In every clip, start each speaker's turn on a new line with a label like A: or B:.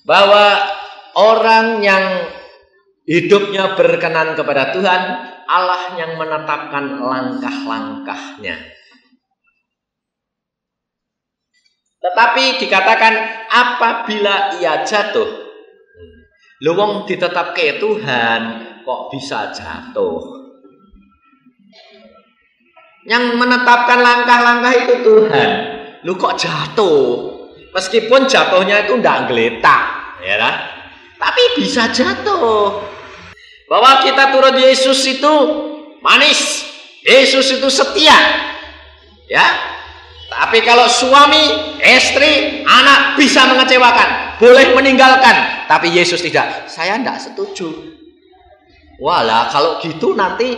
A: bahwa orang yang hidupnya berkenan kepada Tuhan, Allah yang menetapkan langkah-langkahnya. Tetapi dikatakan apabila ia jatuh, lu wong ditetapke Tuhan kok bisa jatuh? Yang menetapkan langkah-langkah itu Tuhan. Lu kok jatuh? Meskipun jatuhnya itu ndak geletak, ya kan? Tapi bisa jatuh. Bahwa kita turut Yesus itu manis, Yesus itu setia, ya. Tapi kalau suami, istri, anak bisa mengecewakan, boleh meninggalkan, tapi Yesus tidak. Saya tidak setuju. Walah, kalau gitu nanti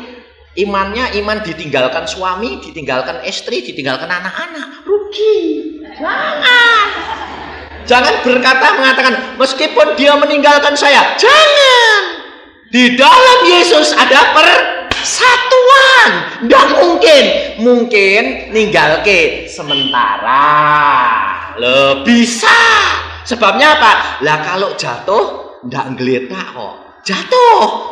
A: imannya iman ditinggalkan suami, ditinggalkan istri, ditinggalkan anak-anak, rugi. Jangan berkata mengatakan meskipun dia meninggalkan saya, jangan. Di dalam Yesus ada persatuan. Nggak mungkin ninggalke sementara. Loh, bisa. Sebabnya apa? Lah kalau jatuh nggak ngeletak kok. Jatuh.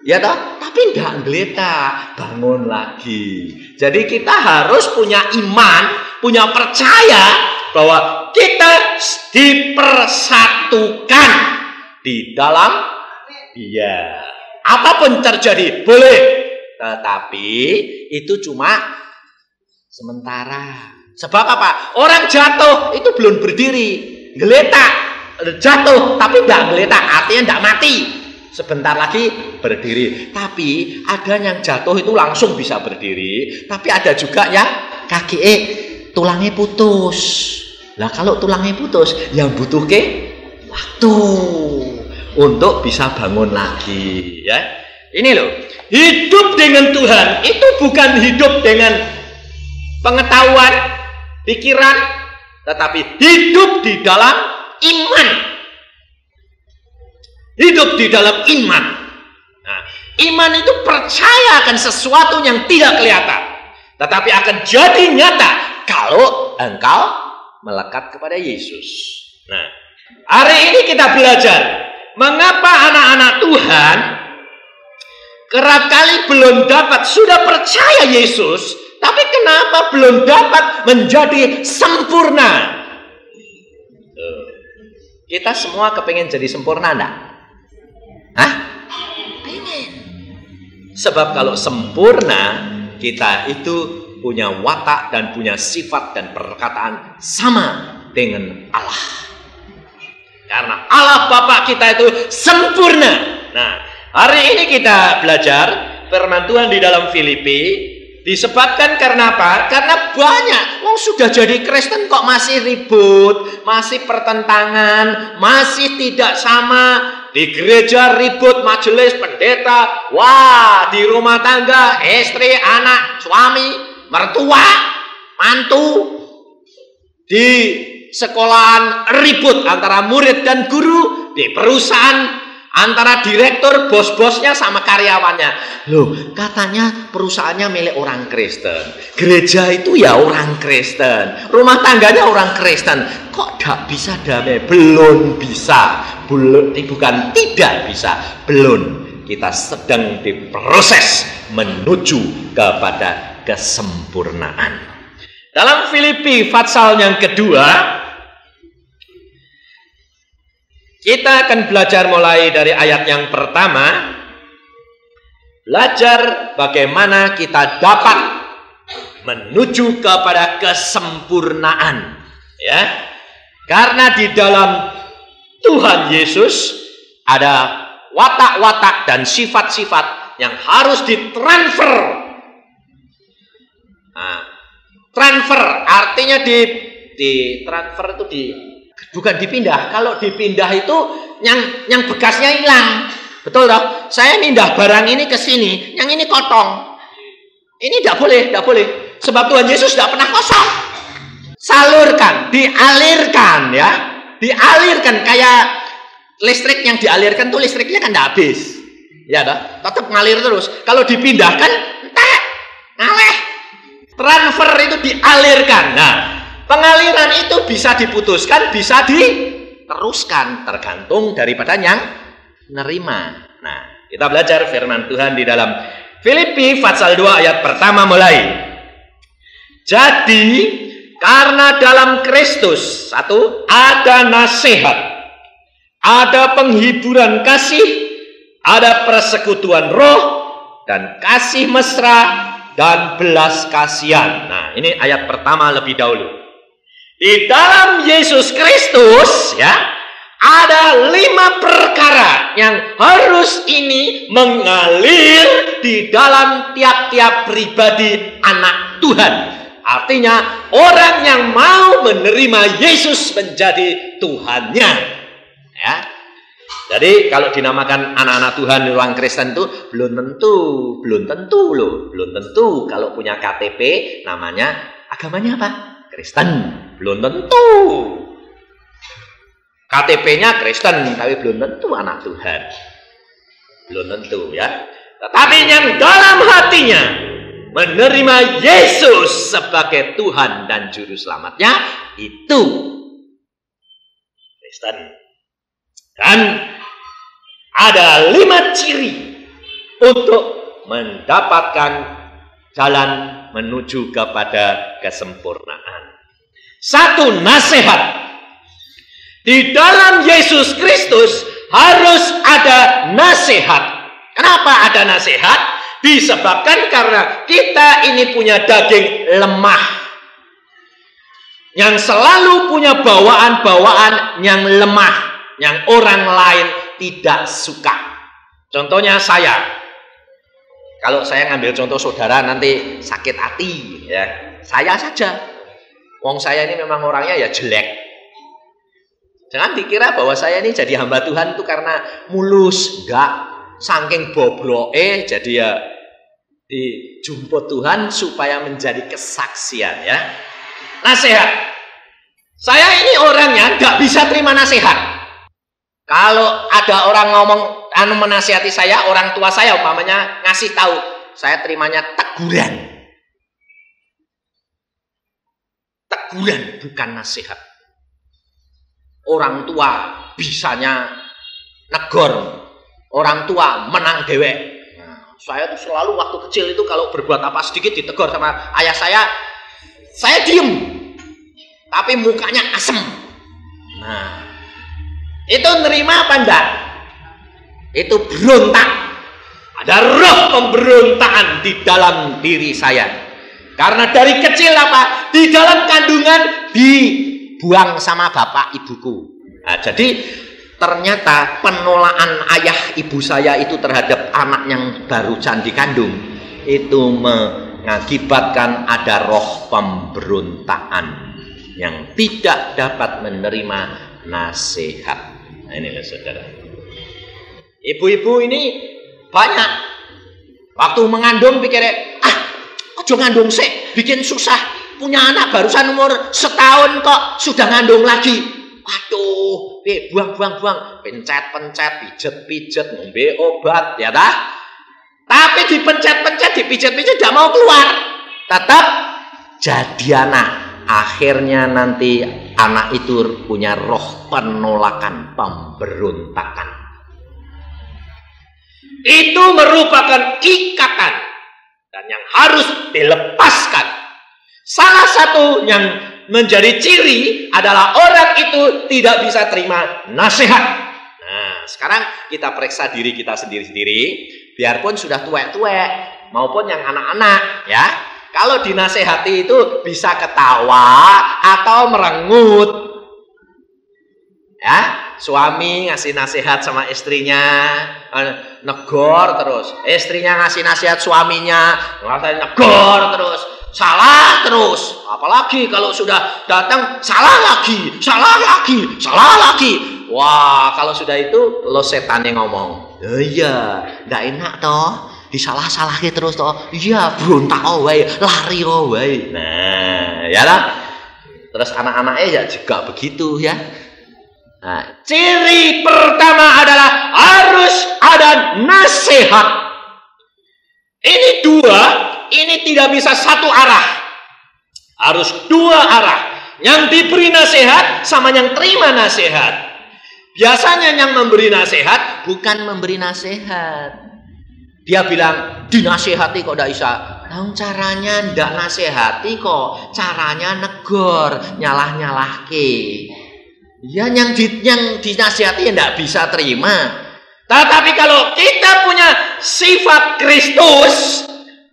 A: Ya toh? Tapi nggak ngeletak, bangun lagi. Jadi kita harus punya iman, punya percaya bahwa kita dipersatukan di dalam Dia. Apapun terjadi boleh, tetapi itu cuma sementara. Sebab apa? Orang jatuh itu belum berdiri, geletak, jatuh tapi nggak geletak, artinya nggak mati. Sebentar lagi berdiri. Tapi ada yang jatuh itu langsung bisa berdiri, tapi ada juga yang kaki tulangnya putus. Nah kalau tulangnya putus, yang butuh waktu untuk bisa bangun lagi, ya. Ini loh, hidup dengan Tuhan itu bukan hidup dengan pengetahuan, pikiran, tetapi hidup di dalam iman. Hidup di dalam iman. Nah, iman itu percaya akan sesuatu yang tidak kelihatan, tetapi akan jadi nyata kalau engkau melekat kepada Yesus. Nah, hari ini kita belajar mengapa anak-anak Tuhan kerap kali belum dapat, sudah percaya Yesus, tapi kenapa belum dapat menjadi sempurna? Kita semua kepengen jadi sempurna enggak? Hah? Pengen. Sebab kalau sempurna, kita itu punya watak dan punya sifat dan perkataan sama dengan Allah. Karena Allah Bapa kita itu sempurna. Nah, hari ini kita belajar firman Tuhan di dalam Filipi. Disebabkan karena apa? Karena banyak sudah jadi Kristen kok masih ribut, masih pertentangan, masih tidak sama. Di gereja ribut, majelis, pendeta. Wah, di rumah tangga, istri, anak, suami, mertua, mantu. Di sekolahan ribut antara murid dan guru. Di perusahaan antara direktur, bos-bosnya sama karyawannya. Loh, katanya perusahaannya milik orang Kristen. Gereja itu ya orang Kristen. Rumah tangganya orang Kristen. Kok tidak bisa damai? Belum bisa. Belum, bukan tidak bisa. Belum. Kita sedang diproses menuju kepada kesempurnaan. Dalam Filipi pasal yang kedua, kita akan belajar mulai dari ayat yang pertama. Belajar bagaimana kita dapat menuju kepada kesempurnaan. Ya. Karena di dalam Tuhan Yesus ada watak-watak dan sifat-sifat yang harus ditransfer. Nah, transfer artinya di transfer itu bukan dipindah. Kalau dipindah itu yang bekasnya hilang. Betul toh? Saya pindah barang ini ke sini, yang ini kosong. Ini tidak boleh. Sebab Tuhan Yesus tidak pernah kosong. Salurkan, dialirkan ya. Dialirkan kayak listrik yang dialirkan tuh listriknya kan tidak habis. Ya toh? Tetap ngalir terus. Kalau dipindahkan, entek, ngaleh. Transfer itu dialirkan. Nah, pengaliran itu bisa diputuskan, bisa diteruskan, tergantung daripada yang nerima. Nah, kita belajar firman Tuhan di dalam Filipi pasal 2 ayat pertama mulai. Jadi, karena dalam Kristus, satu, ada nasihat, ada penghiburan kasih, ada persekutuan roh, dan kasih mesra, dan belas kasihan. Nah, ini ayat pertama lebih dahulu. Di dalam Yesus Kristus, ya, ada 5 perkara yang harus ini mengalir di dalam tiap-tiap pribadi anak Tuhan. Artinya, orang yang mau menerima Yesus menjadi Tuhannya. Ya. Jadi kalau dinamakan anak-anak Tuhan di ruang Kristen itu belum tentu loh. Belum tentu kalau punya KTP namanya agamanya apa? Kristen. Belum tentu. KTP-nya Kristen tapi belum tentu anak Tuhan. Belum tentu ya. Tetapi yang dalam hatinya menerima Yesus sebagai Tuhan dan Juru Selamatnya itu Kristen. Dan ada 5 ciri untuk mendapatkan jalan menuju kepada kesempurnaan. 1, nasihat. Di dalam Yesus Kristus harus ada nasihat. Kenapa ada nasihat? Disebabkan karena kita ini punya daging lemah, yang selalu punya bawaan-bawaan yang lemah, yang orang lain tidak suka. Contohnya saya. Kalau saya ngambil contoh saudara nanti sakit hati, ya. Saya saja. Wong saya ini memang orangnya ya jelek. Jangan dikira bahwa saya ini jadi hamba Tuhan itu karena mulus, enggak. Saking bobroke jadi ya dijemput Tuhan supaya menjadi kesaksian, ya. Nasihat. Saya ini orangnya enggak bisa terima nasihat. Kalau ada orang ngomong menasihati saya, orang tua saya umpamanya ngasih tahu, saya terimanya teguran. Teguran bukan nasihat. Orang tua bisanya negor, orang tua menang dewek. Nah, saya tuh selalu waktu kecil itu kalau berbuat apa sedikit ditegur sama ayah saya diem, tapi mukanya asem. Nah, itu nerima apa enggak? Itu berontak. Ada roh pemberontakan di dalam diri saya. Karena dari kecil apa? Di dalam kandungan dibuang sama bapak ibuku. Nah, jadi ternyata penolakan ayah ibu saya itu terhadap anak yang barusan dikandung itu mengakibatkan ada roh pemberontakan yang tidak dapat menerima nasihat. Nah, inilah saudara. Ibu-ibu ini banyak waktu mengandung pikirnya, ojo ngandung sih, bikin susah. Punya anak barusan umur setahun kok sudah ngandung lagi. Waduh, buang, pencet, pijet, ngombe obat, ya dah. Tapi dipencet, dipijet, tidak mau keluar. Tetap jadi anak. Akhirnya nanti anak itu punya roh penolakan, pemberontakan. Itu merupakan ikatan dan yang harus dilepaskan. Salah satu yang menjadi ciri adalah orang itu tidak bisa terima nasihat. Nah, sekarang kita periksa diri kita sendiri-sendiri, biarpun sudah tuwek-tuwek maupun yang anak-anak, ya. Kalau dinasehati itu bisa ketawa atau merengut. Ya, suami ngasih nasihat sama istrinya, negor terus. Istrinya ngasih nasihat suaminya, negor terus. Salah terus. Apalagi kalau sudah datang salah lagi. Wah, kalau sudah itu lo setan yang ngomong. Iya, enggak enak toh. Disalah-salahi terus toh. Iya, berontak wae, lari wae. Nah, ya lah. Terus anak-anaknya ya juga begitu ya. Nah, ciri pertama adalah harus ada nasihat. Ini dua, ini tidak bisa satu arah. Harus dua arah. Yang diberi nasihat sama yang terima nasihat. Biasanya yang memberi nasihat bukan memberi nasihat. Dia bilang, dinasehati kok ndak bisa. Nah, caranya ndak nasehati kok, caranya negor, nyalah-nyalahke. Ya yang dinasehati ya ndak bisa terima. Tetapi kalau kita punya sifat Kristus,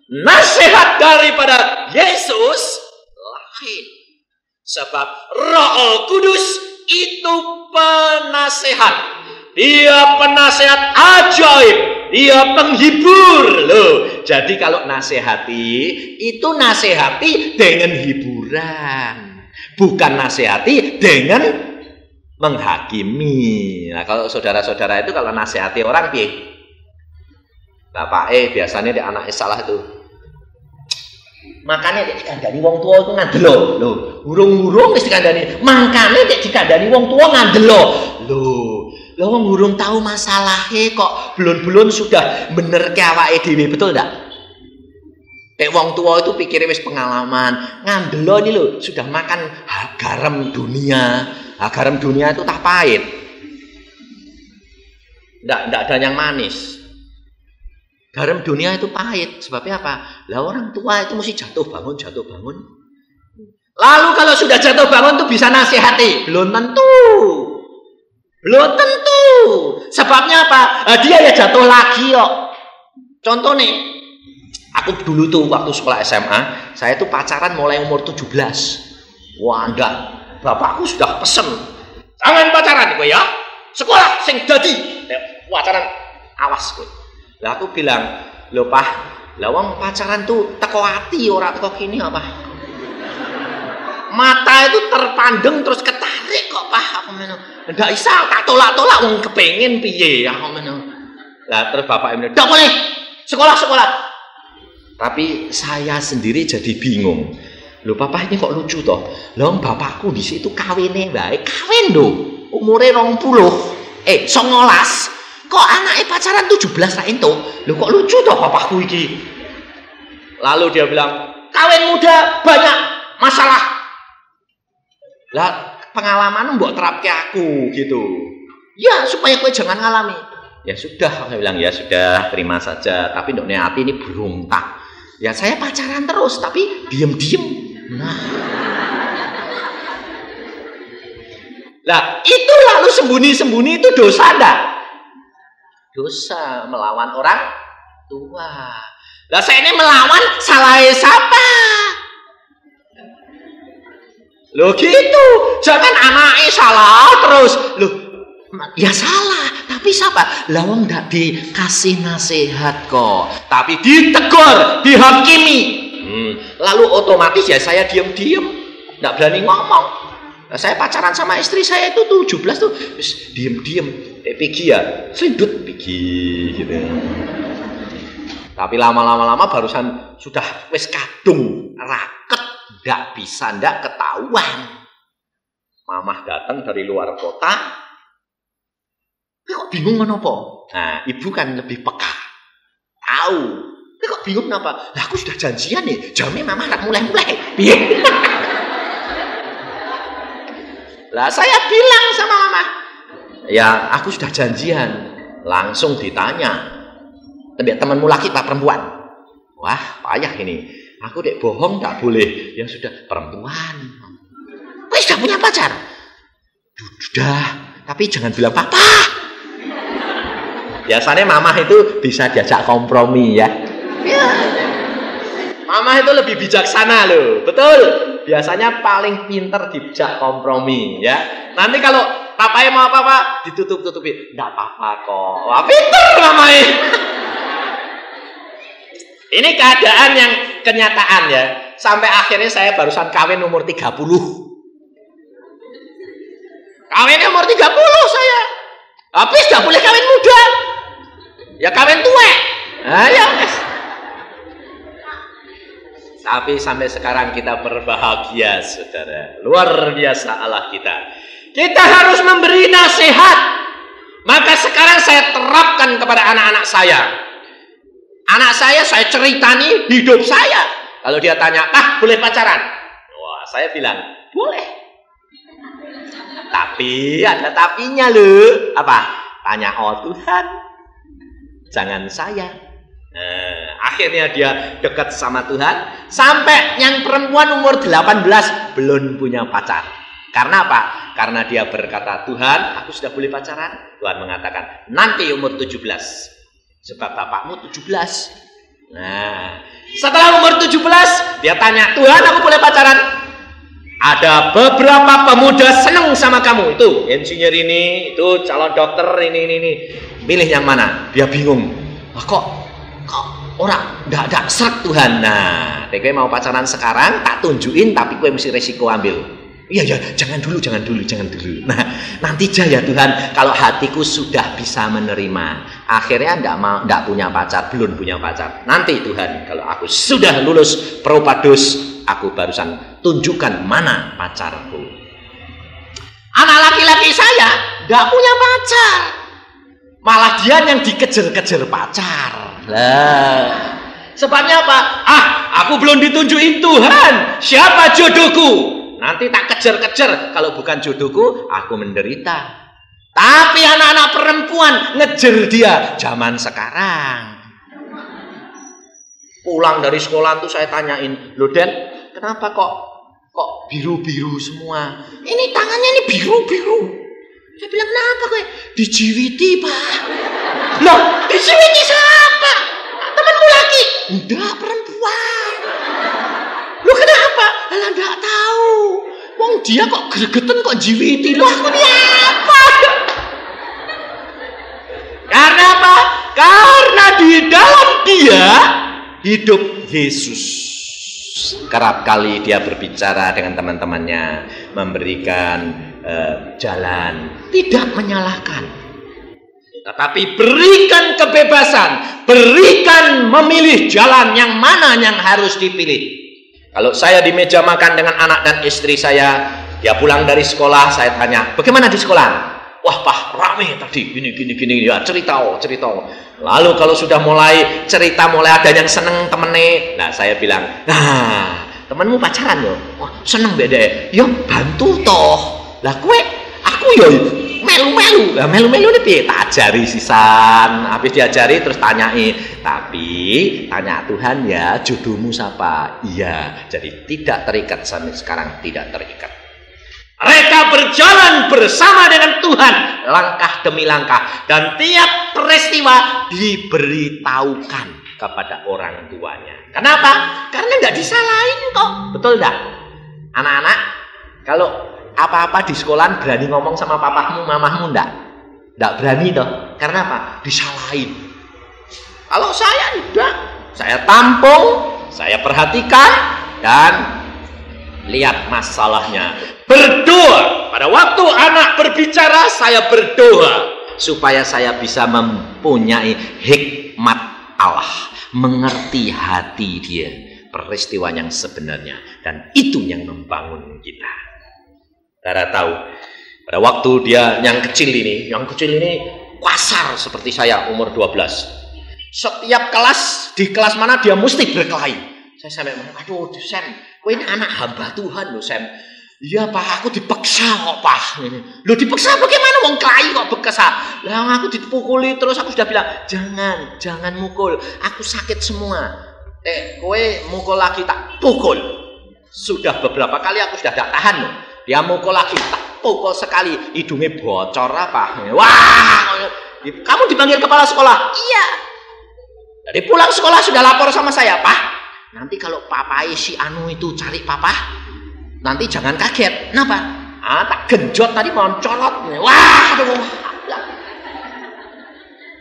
A: nasihat daripada Yesus lain. Sebab Roh Kudus itu penasehat. Dia penasehat ajaib. Dia penghibur loh. Jadi kalau nasihati itu nasihati dengan hiburan, bukan nasihati dengan menghakimi. Nah, kalau saudara-saudara itu kalau nasihati orang piye? Bapak biasanya di anak salah itu. Makanya dek dikandani wong tua itu ngandelo lho. Urung-urung wis dikandani. Makane dek dikandani wong tua ngandelo. Lho wong urung tahu masalahe kok belum sudah bener ke awake dhewe, betul ndak? Dek wong tua itu pikirnya wis pengalaman. Ngandelo ini lho, sudah makan garam dunia. Garam dunia itu tak pahit. Ndak ada yang manis. Garam dunia itu pahit. Sebabnya apa? Lah orang tua itu mesti jatuh bangun. Lalu kalau sudah jatuh bangun tuh bisa nasihati? Belum tentu. Sebabnya apa? Dia ya jatuh lagi kok. Contoh nih, aku dulu tuh waktu sekolah SMA, saya tuh pacaran mulai umur 17. Wah, enggak. Bapakku sudah pesen, jangan pacaran kowe ya. Sekolah sing dadi pacaran awas kowe. Lah aku bilang, "Lho, Pak, lah wong pacaran tuh teko ati ora teko kene apa?" Mata itu terpandang terus ketarik kok, Pak. Aku meno. Ndak isa tak tolak-tolak wong kepengin piye aku meno. Lah terus bapak ini, "Ndak boleh. Sekolah." Tapi saya sendiri jadi bingung. Lho, papa ini kok lucu toh? Lah bapakku di situ kawine wae. Kawin lho. Umure 20. 19. Kok anaknya pacaran 17 lah itu? Loh kok lucu toh papaku iki? Lalu dia bilang, kawin muda banyak masalah. Lah pengalaman mbok terapke aku gitu. Ya supaya kowe jangan ngalami. Ya sudah, saya bilang ya sudah terima saja. Tapi ndok hati ini berontak. Ya saya pacaran terus tapi diem-diem. Nah. Lah itu lalu sembunyi-sembunyi itu dosa enggak? Dosa melawan orang tua. Lah saya ini melawan salah siapa? Loh gitu. Jangan anaknya salah terus. Loh ya salah. Tapi siapa? Lah wong ndak dikasih nasihat kok. Tapi ditegur, dihakimi. Lalu otomatis ya saya diam-diam. Ndak berani ngomong. Nah, saya pacaran sama istri saya itu 17 tuh. Terus diam-diam. Pergi ya, selindut pergi gitu. Tapi lama-lama barusan sudah wis kadung raket, ndak bisa ndak ketahuan. Mamah datang dari luar kota. Kok bingung kenapa? Nah, ibu kan lebih peka. Tahu. Kok bingung kenapa? Lah aku sudah janjian nih, jamnya mamah nak mulai-mulai. Piye? Lah saya bilang sama mama, ya aku sudah janjian. Langsung ditanya, temanmu laki pak perempuan? Wah payah ini. Aku dek bohong tak boleh. Ya sudah perempuan. Kau sudah punya pacar? Sudah. Tapi jangan bilang papa. Biasanya mama itu bisa diajak kompromi ya. Mama itu lebih bijaksana loh. Betul. Biasanya paling pinter dijak kompromi ya. Nanti kalau papanya mau apa-apa ditutup-tutupi. Enggak apa-apa kok. Wah, pinter mamanya. Ini keadaan yang kenyataan ya. Sampai akhirnya saya barusan kawin umur 30. Kawin umur 30 saya. Habis enggak boleh kawin muda. Ya kawin tua. Nah, ya. Tapi sampai sekarang kita berbahagia, saudara. Luar biasa Allah kita. Kita harus memberi nasihat. Maka sekarang saya terapkan kepada anak-anak saya. Anak saya ceritani hidup saya. Kalau dia tanya, boleh pacaran? Wah, saya bilang, boleh. Tapi ada tapinya loh. Apa? Tanya, oh Tuhan, jangan saya. Akhirnya dia dekat sama Tuhan. Sampai yang perempuan umur 18 belum punya pacar. Karena apa? Karena dia berkata, Tuhan, aku sudah boleh pacaran. Tuhan mengatakan, nanti umur 17. Sebab bapakmu 17. Nah, setelah umur 17, dia tanya, Tuhan, aku boleh pacaran? Ada beberapa pemuda senang sama kamu. Itu insinyur ini, itu calon dokter ini. Pilih yang mana? Dia bingung. Kok orang enggak serak Tuhan. Nah, kowe mau pacaran sekarang, tak tunjukin, tapi kowe mesti resiko ambil. Iya, jangan dulu. Nah, nanti aja ya Tuhan, kalau hatiku sudah bisa menerima. Akhirnya enggak punya pacar, belum punya pacar. Nanti Tuhan, kalau aku sudah lulus Propadus, aku barusan tunjukkan mana pacarku. Anak laki-laki saya enggak punya pacar. Malah dia yang dikejar-kejar pacar. Lah, sebabnya apa? Aku belum ditunjukin Tuhan siapa jodohku. Nanti tak kejar-kejar, kalau bukan jodohku, aku menderita. Tapi anak-anak perempuan ngejar dia zaman sekarang. Pulang dari sekolah tuh saya tanyain, loh Den, kenapa kok biru-biru semua? Ini tangannya ini biru-biru. Saya bilang, kenapa kowe? Dijiwiti, Pak. Loh, dijiwiti siapa? Temanmu laki? Enggak, perempuan. Loh, kenapa? Alah, enggak tahu. Wong dia kok gregetan kok jiwiti. Loh, aku ini apa? Karena apa? Karena di dalam dia hidup Yesus. Kerap kali dia berbicara dengan teman-temannya, memberikan jalan, tidak menyalahkan, tetapi berikan kebebasan, berikan memilih jalan yang mana yang harus dipilih. Kalau saya di meja makan dengan anak dan istri saya, dia pulang dari sekolah, saya tanya, bagaimana di sekolah? Wah Pak, rame tadi, gini, ya cerita. Lalu kalau sudah mulai cerita, mulai ada yang seneng temennya, nah saya bilang, nah temenmu pacaran loh, wah seneng beda, yo bantu toh. Lah aku yo melu-melu. Lah melu-melu ini piye? Tak ajari sisan. Habis diajari terus tanyai. Tapi tanya Tuhan ya, jodohmu siapa? Iya. Jadi tidak terikat sampai sekarang, tidak terikat. Mereka berjalan bersama dengan Tuhan langkah demi langkah, dan tiap peristiwa diberitahukan kepada orang tuanya. Kenapa? Karena nggak disalahin kok. Betul enggak? Anak-anak, kalau apa-apa di sekolah berani ngomong sama papahmu, mamahmu enggak? Enggak berani toh. Karena apa? Disalahin. Kalau saya enggak, saya tampung, saya perhatikan dan lihat masalahnya. Berdoa. Pada waktu anak berbicara, saya berdoa supaya saya bisa mempunyai hikmat Allah, mengerti hati dia, peristiwa yang sebenarnya, dan itu yang membangun kita. Saudara tahu, pada waktu dia yang kecil ini kasar seperti saya umur 12. Setiap kelas, di kelas mana dia mesti berkelahi. Saya sampai, aduh Sam, kau ini anak hamba Tuhan loh Sam. Iya Pak, aku dipaksa kok Pak. Loh dipaksa bagaimana? Wong kelahi kok dipaksa. Lah aku dipukuli terus, aku sudah bilang, jangan mukul, aku sakit semua. Kowe mukul lagi tak pukul. Sudah beberapa kali aku sudah tidak tahan loh. Dia mukul lagi, tak pukul sekali, hidungnya bocor apa. Wah, kamu dipanggil kepala sekolah? Iya. Dari pulang sekolah sudah lapor sama saya, Pak. Nanti kalau papai si Anu itu cari papa, nanti jangan kaget. Kenapa? Tak genjot tadi mau colot. Wah, aduh.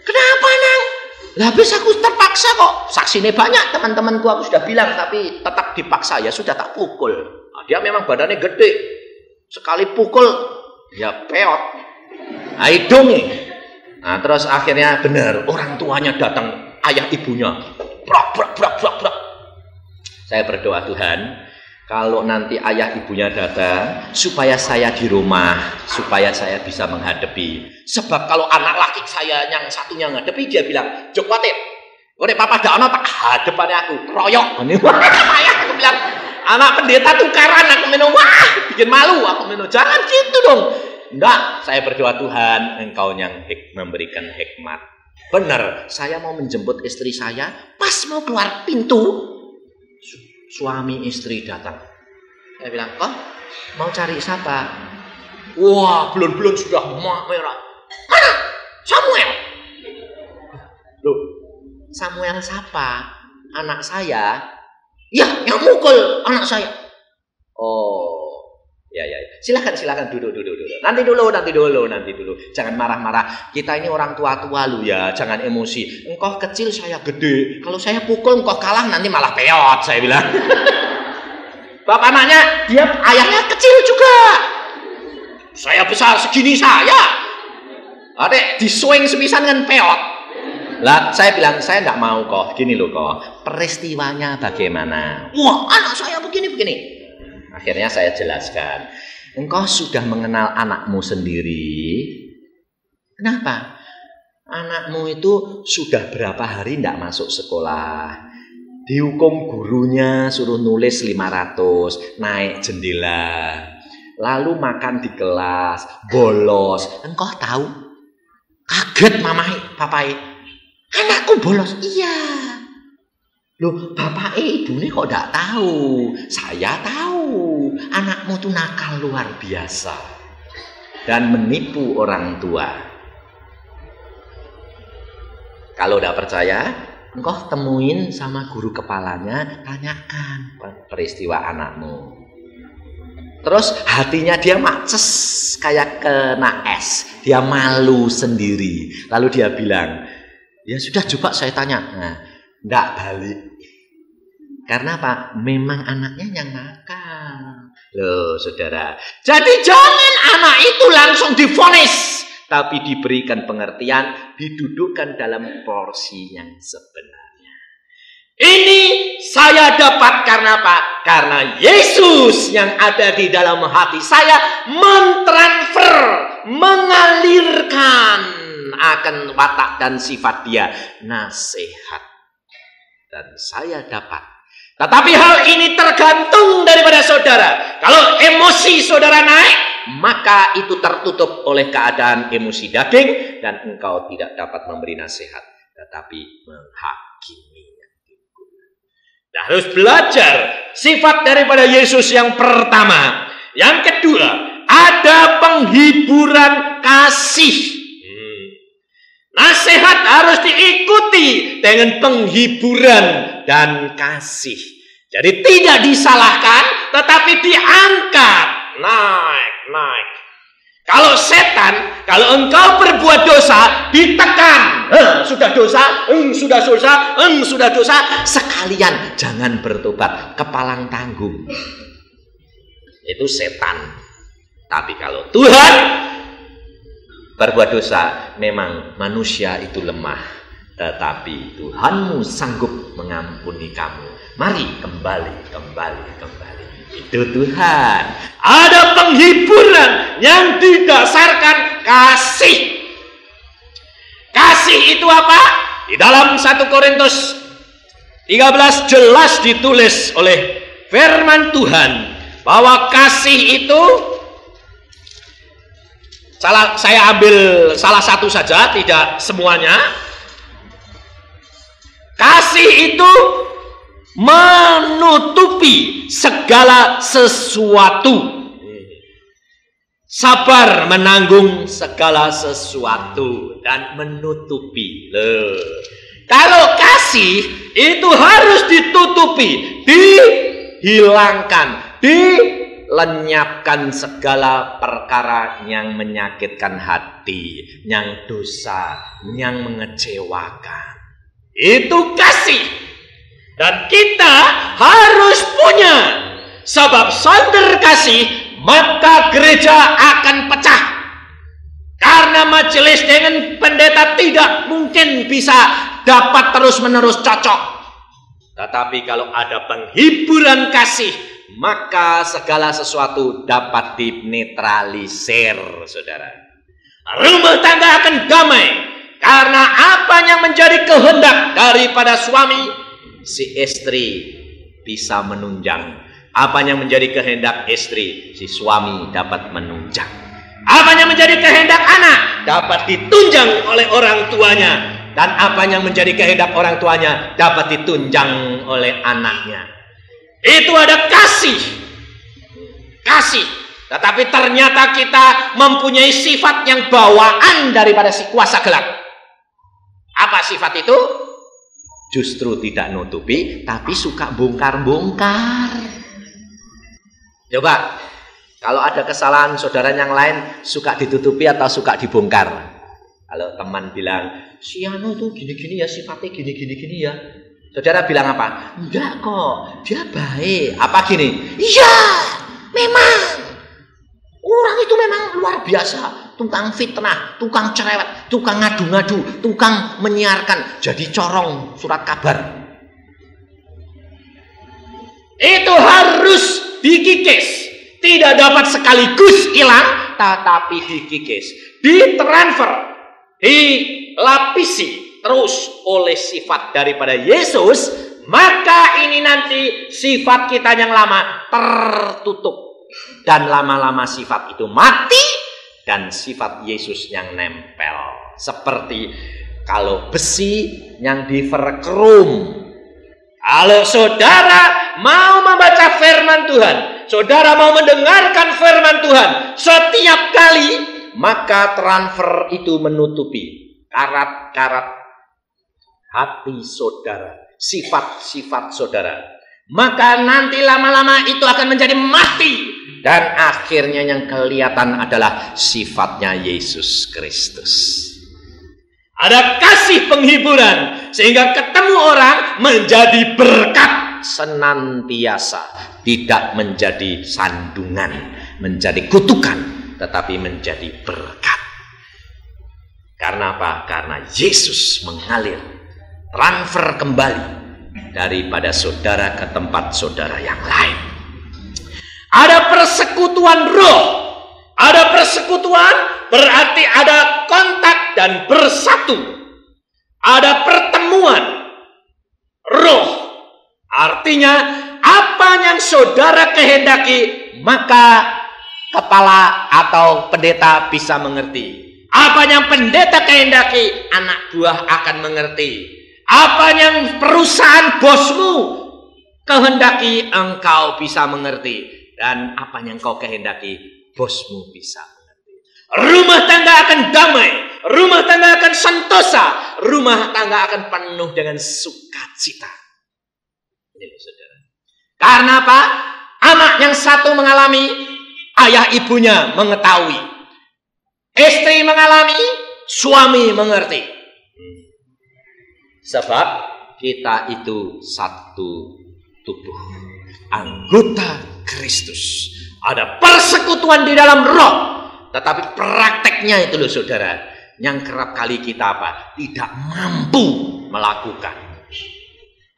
A: Kenapa nang? Lah habis aku terpaksa kok. Saksinya banyak teman-temanku, aku sudah bilang, tapi tetap dipaksa, ya sudah tak pukul. Nah, dia memang badannya gede. Sekali pukul ya peot. Nah, hidungnya. Nah, terus akhirnya benar, orang tuanya datang, ayah ibunya. Brak. Saya berdoa, Tuhan, kalau nanti ayah ibunya datang, supaya saya di rumah, supaya saya bisa menghadapi. Sebab kalau anak laki saya yang satunya menghadapi, dia bilang, "Jok watit, ore papa dak ono tak hadepannya aku, royok." Aku bilang, anak pendeta tukaran, aku minum, wah, bikin malu, aku minum. Jangan gitu dong. Enggak, saya berdoa Tuhan, Engkau yang memberikan hikmat. Benar, saya mau menjemput istri saya, pas mau keluar pintu, suami istri datang. Saya bilang, kok mau cari siapa? Wah, belum sudah merah. Mana? Samuel. Loh, Samuel siapa? Anak saya? Ya, yang mukul anak saya. Oh, ya. Silakan duduk. Nanti dulu. Jangan marah-marah. Kita ini orang tua-tua lu ya, jangan emosi. Engkau kecil, saya gede. Kalau saya pukul, engkau kalah, nanti malah peot, saya bilang. Bapak anaknya, dia ayahnya kecil juga. Saya besar segini saya. Adek, disuing sepisan kan peot. Lah, saya bilang, saya enggak mau kok. Gini loh kok, peristiwanya bagaimana? Wah, anak saya begini. Akhirnya saya jelaskan. Engkau sudah mengenal anakmu sendiri. Kenapa? Anakmu itu sudah berapa hari enggak masuk sekolah. Dihukum gurunya suruh nulis 500, naik jendela. Lalu makan di kelas, bolos. Engkau tahu? Kaget mamai, papai. Anakku bolos. Iya. Loh, bapak ibunya kok enggak tahu? Saya tahu. Anakmu tuh nakal luar biasa. Dan menipu orang tua. Kalau enggak percaya, engkau temuin sama guru kepalanya, tanyakan peristiwa anakmu. Terus hatinya dia maces kayak kena es. Dia malu sendiri. Lalu dia bilang, ya sudah coba saya tanya. Nah, enggak balik. Karena apa? Memang anaknya yang nakal. Loh saudara. Jadi jangan anak itu langsung divonis. Tapi diberikan pengertian, didudukkan dalam porsi yang sebenarnya. Ini saya dapat karena apa? Karena Yesus yang ada di dalam hati saya mentransfer, mengalirkan akan watak dan sifat dia nasihat. Dan saya dapat. Tetapi hal ini tergantung daripada saudara. Kalau emosi saudara naik, maka itu tertutup oleh keadaan emosi daging dan engkau tidak dapat memberi nasihat, tetapi menghakimi. Nah, harus belajar sifat daripada Yesus yang pertama. Yang kedua, ada penghiburan kasih. Nasihat harus diikuti dengan penghiburan dan kasih. Jadi tidak disalahkan, tetapi diangkat. Naik. Kalau setan, kalau engkau berbuat dosa, ditekan. Sudah dosa. Sekalian jangan bertobat, kepalang tanggung. Itu setan. Tapi kalau Tuhan berbuat dosa, memang manusia itu lemah, tetapi Tuhanmu sanggup mengampuni kamu. Mari kembali. Itu Tuhan. Ada penghiburan yang didasarkan kasih. Kasih itu apa? Di dalam 1 Korintus 13 jelas ditulis oleh firman Tuhan bahwa kasih itu, saya ambil salah satu saja, tidak semuanya. Kasih itu menutupi segala sesuatu. Sabar menanggung segala sesuatu dan menutupi. Kalau kasih itu harus ditutupi, dihilangkan, dilenyapkan segala perkara yang menyakitkan hati, yang dosa, yang mengecewakan. Itu kasih. Dan kita harus punya. Sebab sonder kasih, maka gereja akan pecah. Karena majelis dengan pendeta tidak mungkin bisa dapat terus-menerus cocok. Tetapi kalau ada penghiburan kasih, maka segala sesuatu dapat dinetralisir, saudara. Rumah tangga akan damai. Karena apa yang menjadi kehendak daripada suami, si istri bisa menunjang. Apa yang menjadi kehendak istri, si suami dapat menunjang. Apa yang menjadi kehendak anak dapat ditunjang oleh orang tuanya, dan apa yang menjadi kehendak orang tuanya dapat ditunjang oleh anaknya. Itu ada kasih. Tetapi ternyata kita mempunyai sifat yang bawaan daripada si kuasa gelap. Apa sifat itu? Justru tidak nutupi, tapi suka bongkar-bongkar. Coba, kalau ada kesalahan saudara yang lain, suka ditutupi atau suka dibongkar? Kalau teman bilang, si Anu itu gini-gini ya, sifatnya gini-gini ya. Saudara bilang apa? Enggak kok, dia baik. Apa gini? Iya, memang. Orang itu memang luar biasa. Tukang fitnah, tukang cerewet, tukang ngadu-ngadu, tukang menyiarkan. Jadi corong surat kabar. Itu harus dikikis. Tidak dapat sekaligus hilang, tetapi dikikis. Ditransfer, dilapisi terus oleh sifat daripada Yesus, maka ini nanti sifat kita yang lama tertutup, dan lama-lama sifat itu mati dan sifat Yesus yang nempel. Seperti kalau besi yang diverkrum. Kalau saudara mau membaca firman Tuhan, saudara mau mendengarkan firman Tuhan setiap kali, maka transfer itu menutupi karat-karat hati saudara, sifat-sifat saudara. Maka nanti lama-lama itu akan menjadi mati, dan akhirnya yang kelihatan adalah sifatnya Yesus Kristus. Ada kasih penghiburan sehingga ketemu orang menjadi berkat senantiasa, tidak menjadi sandungan, menjadi kutukan, tetapi menjadi berkat. Karena apa? Karena Yesus mengalir, transfer kembali daripada saudara ke tempat saudara yang lain. Ada persekutuan roh. Ada persekutuan berarti ada kontak dan bersatu. Ada pertemuan roh. Artinya apa yang saudara kehendaki, maka kepala atau pendeta bisa mengerti. Apa yang pendeta kehendaki, anak buah akan mengerti. Apa yang perusahaan bosmu kehendaki, engkau bisa mengerti. Dan apa yang kau kehendaki, bosmu bisa mengerti. Rumah tangga akan damai, rumah tangga akan sentosa, rumah tangga akan penuh dengan sukacita. Ini saudara. Karena apa? Anak yang satu mengalami, ayah ibunya mengetahui. Istri mengalami, suami mengerti. Sebab kita itu satu tubuh, anggota Kristus. Ada persekutuan di dalam roh, tetapi prakteknya itu loh saudara, yang kerap kali kita apa? Tidak mampu melakukan.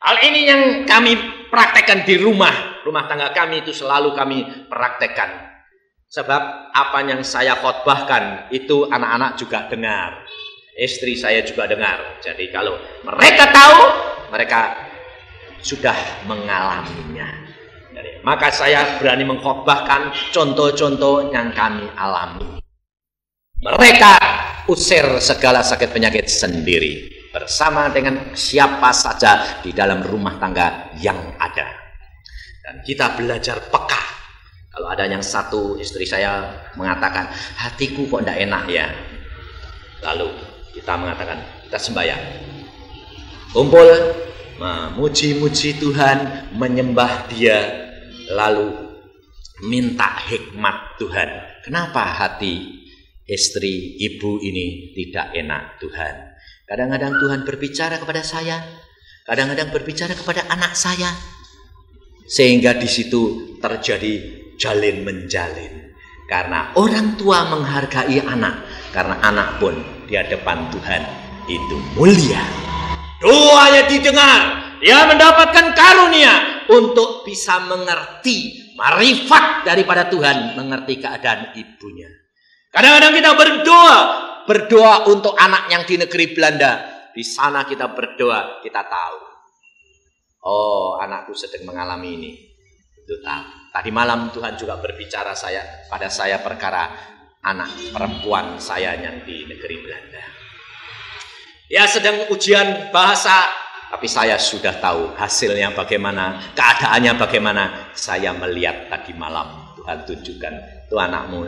A: Hal ini yang kami praktekkan di rumah tangga kami, itu selalu kami praktekkan. Sebab apa yang saya khotbahkan itu anak-anak juga dengar, istri saya juga dengar. Jadi kalau mereka tahu, mereka sudah mengalaminya. Jadi, maka saya berani mengkhotbahkan contoh-contoh yang kami alami. Mereka usir segala sakit penyakit sendiri bersama dengan siapa saja di dalam rumah tangga yang ada. Dan kita belajar peka. Kalau ada yang satu, istri saya mengatakan, hatiku kok tidak enak ya. Lalu kita mengatakan, kita sembahyang. Kumpul, memuji-muji Tuhan, menyembah Dia, lalu minta hikmat Tuhan. Kenapa hati istri, ibu ini tidak enak Tuhan? Kadang-kadang Tuhan berbicara kepada saya, kadang-kadang berbicara kepada anak saya, sehingga di situ terjadi jalin menjalin. Karena orang tua menghargai anak, karena anak pun di hadapan Tuhan itu mulia. Doanya didengar, dia mendapatkan karunia untuk bisa mengerti marifat daripada Tuhan, mengerti keadaan ibunya. Kadang-kadang kita berdoa untuk anak yang di negeri Belanda. Di sana kita berdoa, kita tahu, oh anakku sedang mengalami ini. Itu tahu. Tadi malam Tuhan juga berbicara pada saya perkara anak perempuan saya yang di negeri Belanda. Ya sedang ujian bahasa, tapi saya sudah tahu hasilnya bagaimana, keadaannya bagaimana. Saya melihat tadi malam Tuhan tunjukkan, tuh anakmu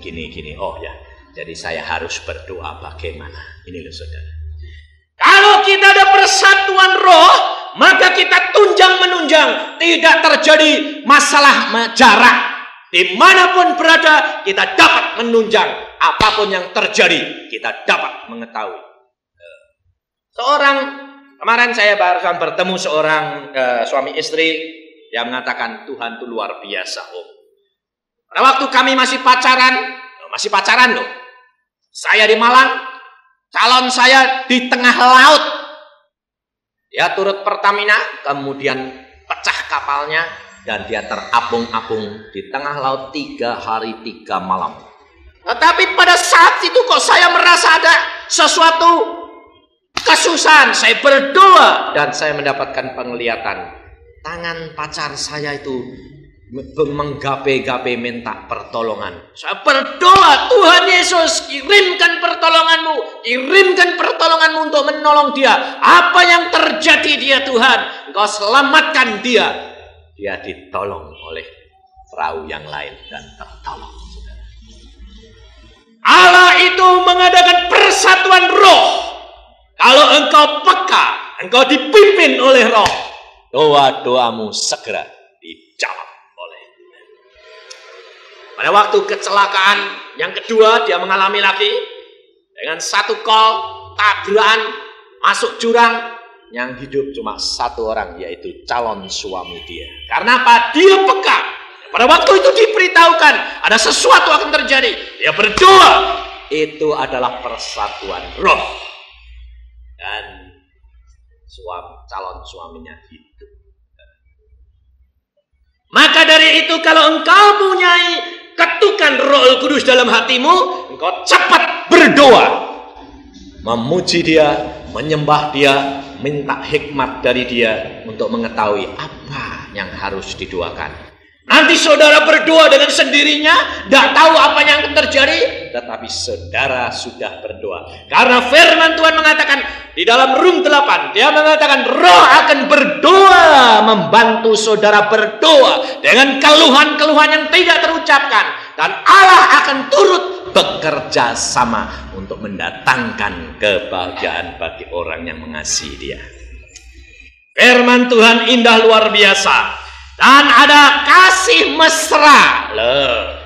A: gini-gini. Oh ya, jadi saya harus berdoa bagaimana. Ini loh saudara. Kalau kita ada persatuan roh, maka kita tunjang-menunjang. Tidak terjadi masalah jarak. Dimanapun berada, kita dapat menunjang. Apapun yang terjadi, kita dapat mengetahui. Kemarin saya barusan bertemu seorang suami istri yang mengatakan Tuhan itu luar biasa. Pada waktu kami masih pacaran loh. Saya di Malang, calon saya di tengah laut. Dia turut Pertamina, kemudian pecah kapalnya dan dia terapung-apung di tengah laut 3 hari 3 malam. Tetapi pada saat itu kok saya merasa ada sesuatu kesusahan. Saya berdoa dan saya mendapatkan penglihatan. Tangan pacar saya itu menggape-gape minta pertolongan. Saya berdoa, Tuhan Yesus kirimkan pertolonganmu untuk menolong dia. Apa yang terjadi dia Tuhan, Engkau selamatkan dia. Dia ditolong oleh perahu yang lain dan tertolong. Allah itu mengadakan persatuan roh. Kalau engkau peka, engkau dipimpin oleh roh, doa-doamu segera dijawab oleh Tuhan. Pada waktu kecelakaan yang kedua, dia mengalami lagi dengan satu call, tabrakan, masuk jurang. Yang hidup cuma satu orang, yaitu calon suami dia. Karena apa? Dia peka. Pada waktu itu diberitahukan ada sesuatu akan terjadi. Dia berdoa. Itu adalah persatuan roh. Dan calon suaminya hidup. Maka dari itu kalau engkau punya ketukan Roh Kudus dalam hatimu, engkau cepat berdoa. Memuji dia, menyembah dia, minta hikmat dari dia untuk mengetahui apa yang harus didoakan. Nanti saudara berdoa dengan sendirinya, tidak tahu apa yang akan terjadi, tetapi saudara sudah berdoa. Karena firman Tuhan mengatakan di dalam Rum 8, dia mengatakan Roh akan berdoa, membantu saudara berdoa dengan keluhan-keluhan yang tidak terucapkan, dan Allah akan turut bekerja sama untuk mendatangkan kebahagiaan bagi orang yang mengasihi dia. Firman Tuhan indah luar biasa. Dan ada kasih mesra. Loh.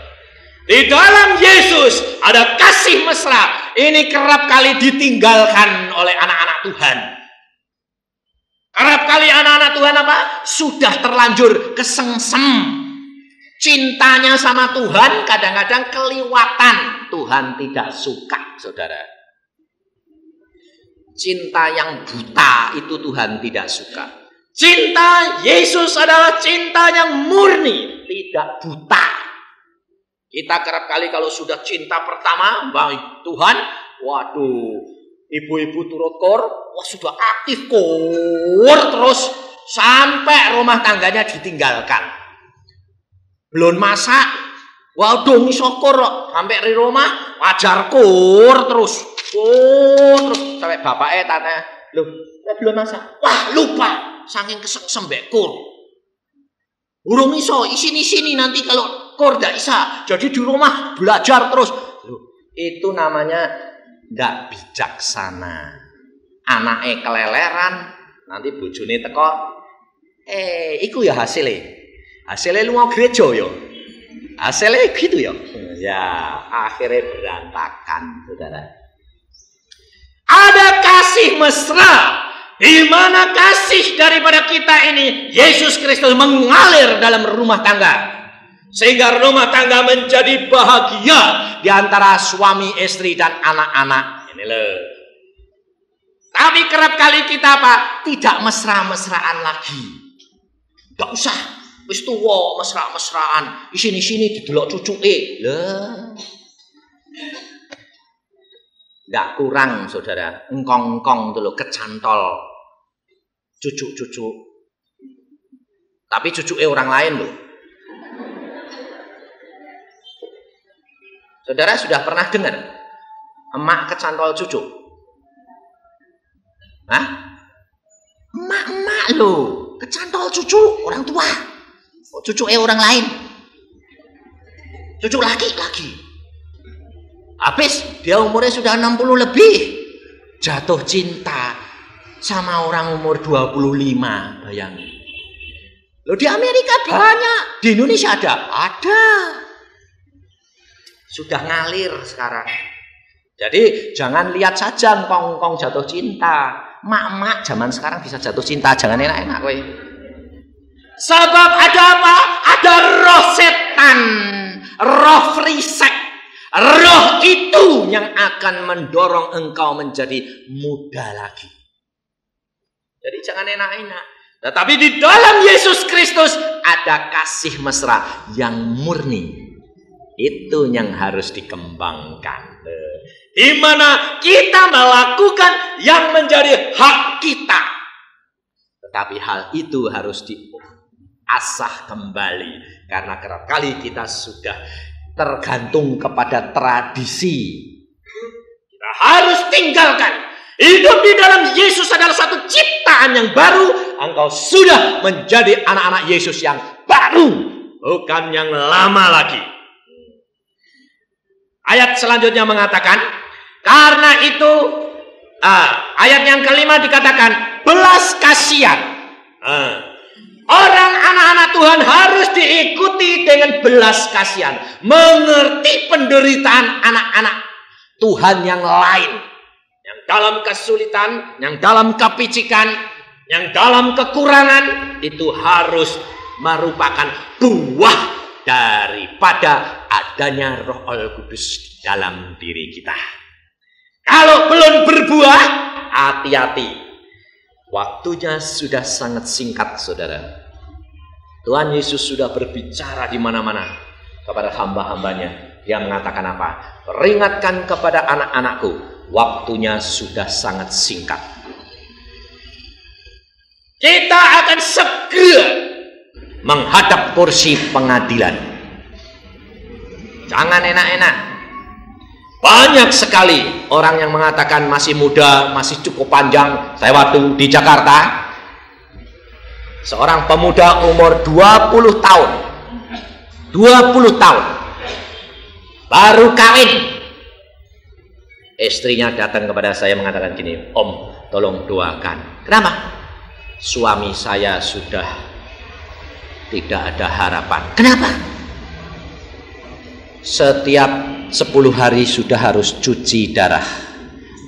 A: Di dalam Yesus ada kasih mesra. Ini kerap kali ditinggalkan oleh anak-anak Tuhan. Kerap kali anak-anak Tuhan apa? Sudah terlanjur kesengsem. Cintanya sama Tuhan kadang-kadang keliwatan. Tuhan tidak suka, saudara. Cinta yang buta itu Tuhan tidak suka. Cinta Yesus adalah cinta yang murni, tidak buta. Kita kerap kali kalau sudah cinta pertama, baik Tuhan, waduh, ibu-ibu turut kor, wah sudah aktif kor terus sampai rumah tangganya ditinggalkan. Belum masak, waduh ngisokor sampai di rumah wajar kor terus sampai bapaknya tanya, loh, belum masak, wah lupa. Saking kesengsem kur. Burung iso isini nanti kalau kor ndak isa. Jadi di rumah belajar terus. Loh, itu namanya ndak bijaksana. Anake keleleran, nanti bojone teko. Iku ya hasilnya. Hasilnya lunga gereja ya. Hasilnya gitu ya. Ya, akhirnya berantakan, saudara. Ada kasih mesra. Di mana kasih daripada kita ini, Yesus Kristus mengalir dalam rumah tangga. Sehingga rumah tangga menjadi bahagia di antara suami, istri, dan anak-anak. Ini loh. Tapi kerap kali kita apa? Tidak mesra-mesraan lagi. Tidak usah. Wis tuwa mesra-mesraan. Isini-sini didelok cucuke. Lah. Tidak kurang, saudara. Engkong-engkong itu loh, kecantol. Cucu-cucu. Tapi cucuke orang lain loh. Saudara sudah pernah dengar emak kecantol cucu? Hah? Emak-emak loh, kecantol cucu orang tua. Cucu orang lain. Cucu laki-laki. Habis dia umurnya sudah 60 lebih. Jatuh cinta sama orang umur 25, bayangin. Loh di Amerika banyak, di Indonesia ada. Sudah ngalir sekarang. Jadi jangan lihat saja engkong jatuh cinta. Mak-mak zaman sekarang bisa jatuh cinta, jangan enak-enak kowe. Sebab ada apa? Ada roh setan, roh free sex. Roh itu yang akan mendorong engkau menjadi muda lagi. Jadi jangan enak-enak. Tetapi di dalam Yesus Kristus ada kasih mesra yang murni. Itu yang harus dikembangkan. Di mana kita melakukan yang menjadi hak kita. Tetapi hal itu harus diasah kembali. Karena kerap kali kita sudah tergantung kepada tradisi. Kita harus tinggalkan. Hidup di dalam Yesus adalah satu ciptaan yang baru. Engkau sudah menjadi anak-anak Yesus yang baru. Bukan yang lama lagi. Ayat selanjutnya mengatakan, karena itu ayat yang kelima dikatakan belas kasihan. Orang anak-anak Tuhan harus diikuti dengan belas kasihan, mengerti penderitaan anak-anak Tuhan yang lain, yang dalam kesulitan, yang dalam kepicikan, yang dalam kekurangan. Itu harus merupakan buah daripada adanya Roh Kudus dalam diri kita. Kalau belum berbuah, hati-hati. Waktunya sudah sangat singkat, saudara. Tuhan Yesus sudah berbicara di mana-mana kepada hamba-hambanya. Dia mengatakan apa? Peringatkan kepada anak-anakku, waktunya sudah sangat singkat. Kita akan segera menghadap kursi pengadilan. Jangan enak-enak. Banyak sekali orang yang mengatakan masih muda, masih cukup panjang. Saya waktu di Jakarta, seorang pemuda umur 20 tahun. 20 tahun. Baru kawin. Istrinya datang kepada saya mengatakan gini, "Om, tolong doakan." Kenapa? Suami saya sudah tidak ada harapan. Kenapa? Setiap 10 hari sudah harus cuci darah.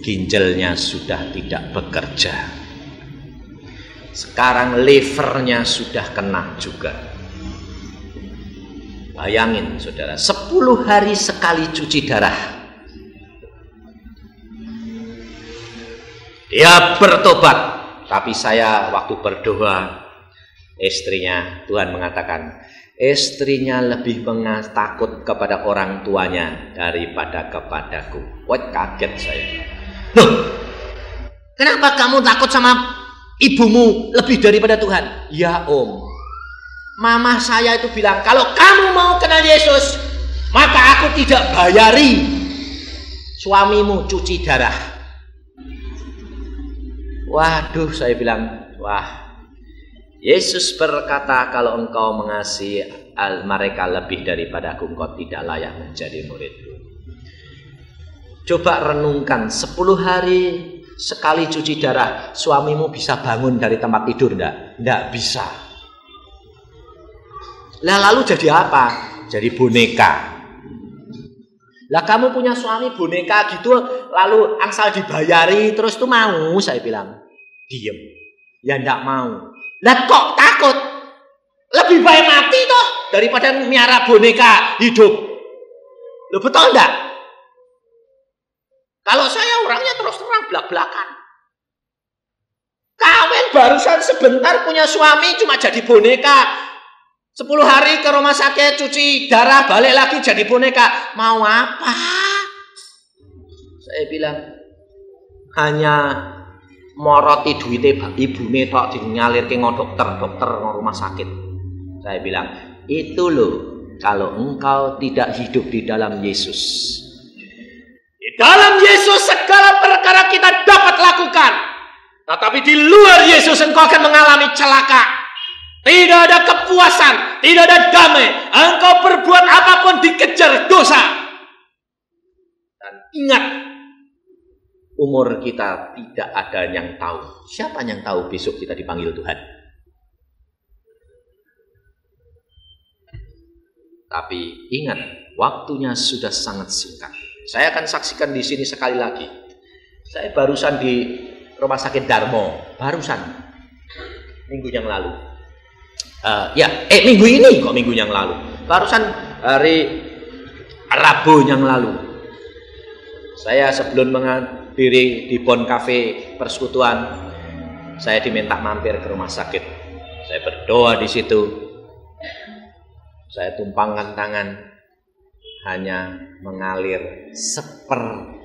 A: Ginjalnya sudah tidak bekerja. Sekarang livernya sudah kena juga. Bayangin saudara, 10 hari sekali cuci darah. Dia bertobat. Tapi saya waktu berdoa, istrinya, Tuhan mengatakan, istrinya lebih takut kepada orang tuanya daripada kepadaku. Wah, kaget saya. Loh, kenapa kamu takut sama ibumu lebih daripada Tuhan? Ya Om, mama saya itu bilang, kalau kamu mau kenal Yesus, maka aku tidak bayari suamimu cuci darah. Waduh, saya bilang, wah, Yesus berkata, kalau engkau mengasihi mereka lebih daripada aku, engkau tidak layak menjadi muridku. Coba renungkan, 10 hari sekali cuci darah, suamimu bisa bangun dari tempat tidur enggak? Enggak bisa. Lah lalu jadi apa? Jadi boneka. Lah kamu punya suami boneka gitu, lalu angsal dibayari terus tuh mau? Saya bilang, diem. Ya enggak mau. Lah kok takut? Lebih baik mati toh daripada miara boneka hidup. Loh, betul enggak? Kalau saya orangnya terus terang belak-belakan. Kawin barusan sebentar punya suami cuma jadi boneka. 10 hari ke rumah sakit cuci darah, balik lagi jadi boneka. Mau apa? Saya bilang, hanya moroti duitnya ibune tok dingalirke ngo dokter ngo rumah sakit. Saya bilang, itu loh kalau engkau tidak hidup di dalam Yesus. Di dalam Yesus segala perkara kita dapat lakukan. Tetapi di luar Yesus engkau akan mengalami celaka. Tidak ada kepuasan, tidak ada damai. Engkau berbuat apapun dikejar dosa. Dan ingat, umur kita tidak ada yang tahu. Siapa yang tahu besok kita dipanggil Tuhan? Tapi ingat, waktunya sudah sangat singkat. Saya akan saksikan di sini sekali lagi. Saya barusan di Rumah Sakit Darmo, barusan minggu yang lalu. Minggu ini kok, minggu yang lalu. Barusan hari Rabu yang lalu. Saya sebelum menghadiri di Bon Cafe Persekutuan, saya diminta mampir ke rumah sakit. Saya berdoa di situ. Saya tumpangkan tangan, hanya mengalir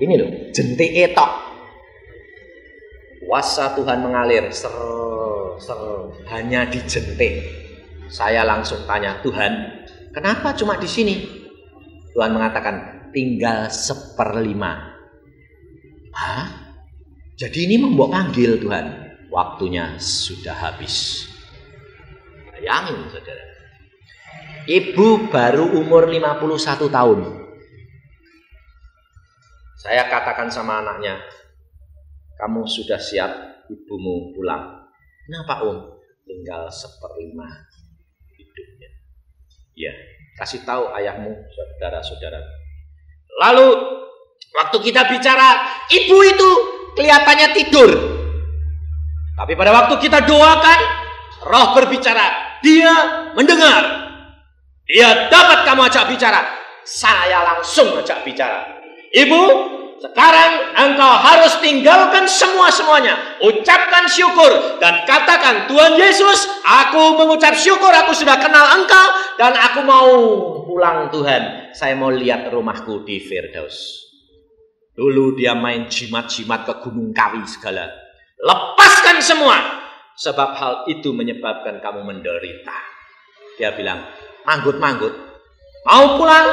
A: ini loh, jentik etok. Kuasa Tuhan mengalir, hanya dijentik. Saya langsung tanya, Tuhan, kenapa cuma di sini? Tuhan mengatakan, tinggal 1/5. Hah? Jadi ini membawa panggil Tuhan. Waktunya sudah habis. Bayangin saudara. Ibu baru umur 51 tahun. Saya katakan sama anaknya, kamu sudah siap ibumu pulang. Kenapa Om? Tinggal 1/5 hidupnya. Ya, kasih tahu ayahmu, saudara-saudara. Lalu waktu kita bicara, ibu itu kelihatannya tidur. Tapi pada waktu kita doakan, Roh berbicara, dia mendengar. Dia dapat kamu ajak bicara. Saya langsung ajak bicara. Ibu, sekarang engkau harus tinggalkan semuanya. Ucapkan syukur dan katakan, Tuhan Yesus, aku mengucap syukur, aku sudah kenal engkau dan aku mau pulang Tuhan. Saya mau lihat rumahku di Firdaus. Dulu dia main jimat-jimat ke Gunung Kawi segala. Lepaskan semua, sebab hal itu menyebabkan kamu menderita. Dia bilang, manggut-manggut, mau pulang?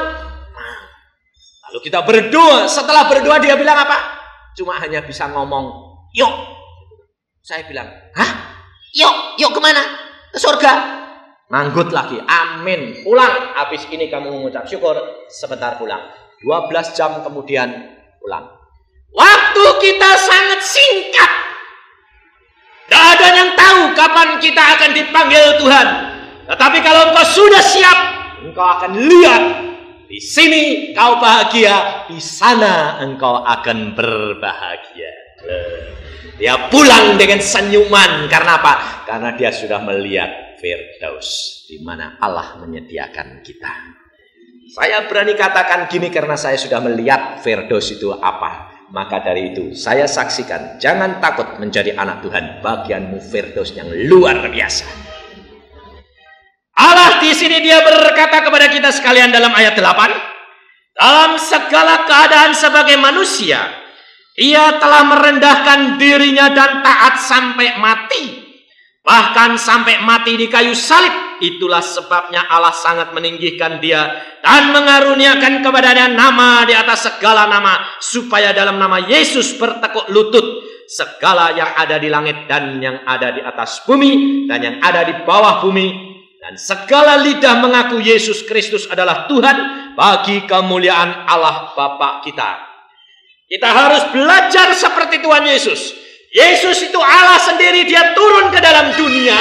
A: Lalu kita berdoa. Setelah berdoa dia bilang apa? Cuma hanya bisa ngomong, yuk. Saya bilang, hah? Yuk kemana? Ke surga. Manggut lagi, amin, pulang. Habis ini kamu mengucap syukur, sebentar pulang. 12 jam kemudian pulang. Waktu kita sangat singkat. Tidak ada yang tahu kapan kita akan dipanggil Tuhan. Tetapi kalau engkau sudah siap, engkau akan lihat. Di sini kau bahagia, di sana engkau akan berbahagia. Dia pulang dengan senyuman. Karena apa? Karena dia sudah melihat Firdaus, di mana Allah menyediakan kita. Saya berani katakan gini karena saya sudah melihat Firdaus itu apa. Maka dari itu saya saksikan, jangan takut menjadi anak Tuhan. Bagianmu Firdaus yang luar biasa. Allah di sini dia berkata kepada kita sekalian dalam ayat 8, dalam segala keadaan sebagai manusia, ia telah merendahkan dirinya dan taat sampai mati, bahkan sampai mati di kayu salib. Itulah sebabnya Allah sangat meninggikan dia dan mengaruniakan kepadanya nama di atas segala nama, supaya dalam nama Yesus bertekuk lutut segala yang ada di langit dan yang ada di atas bumi dan yang ada di bawah bumi, dan segala lidah mengaku Yesus Kristus adalah Tuhan bagi kemuliaan Allah Bapa kita. Kita harus belajar seperti Tuhan Yesus. Yesus itu Allah sendiri, dia turun ke dalam dunia.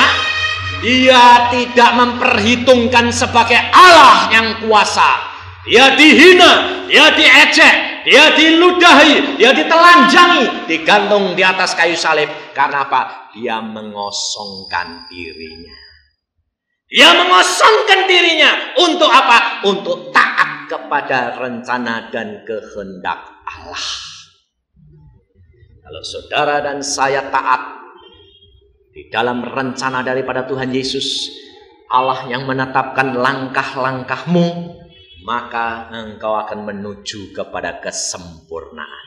A: Dia tidak memperhitungkan sebagai Allah yang kuasa. Dia dihina, dia diejek, dia diludahi, dia ditelanjangi, digantung di atas kayu salib. Karena apa? Dia mengosongkan dirinya. Dia mengosongkan dirinya untuk apa? Untuk taat kepada rencana dan kehendak Allah. Kalau saudara dan saya taat di dalam rencana daripada Tuhan Yesus, Allah yang menetapkan langkah-langkahmu, maka engkau akan menuju kepada kesempurnaan.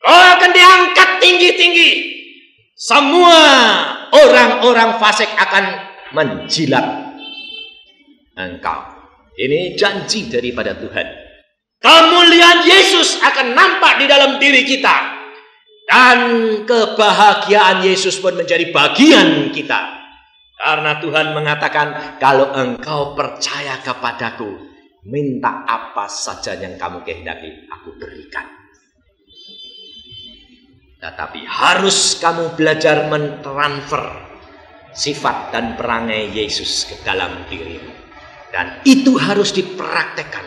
A: Kau akan diangkat tinggi-tinggi. Semua orang-orang fasik akan menjilat engkau. Ini janji daripada Tuhan. Kemuliaan Yesus akan nampak di dalam diri kita. Dan kebahagiaan Yesus pun menjadi bagian kita. Karena Tuhan mengatakan, kalau engkau percaya kepadaku, minta apa saja yang kamu kehendaki, aku berikan. Tetapi harus kamu belajar mentransfer sifat dan perangai Yesus ke dalam dirimu. Dan itu harus dipraktekkan